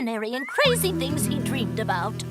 extraordinary and crazy things he dreamed about.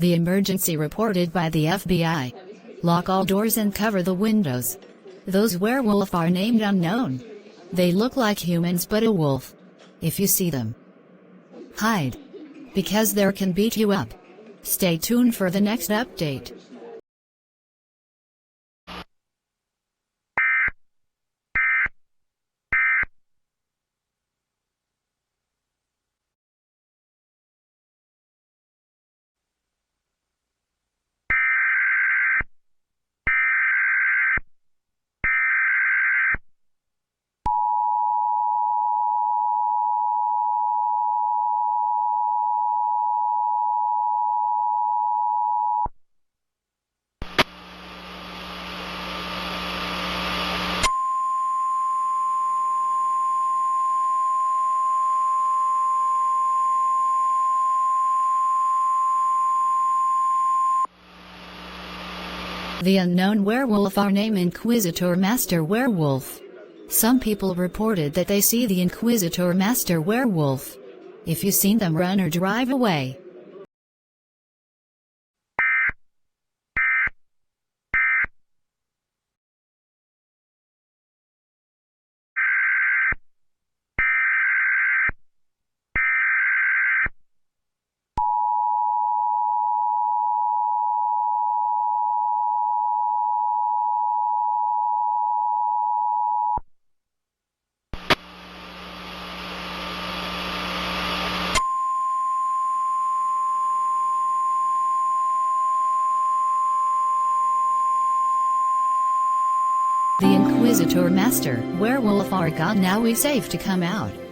The emergency reported by the FBI. Lock all doors and cover the windows. Those werewolf are named unknown. They look like humans but a wolf. If you see them, hide. Because they can beat you up. Stay tuned for the next update. The unknown werewolf are named Inquisitormaster Werewolf. Some people reported that they see the Inquisitormaster Werewolf. If you seen them, run or drive away. The Inquisitormaster Werewolf are gone now. We safe to come out.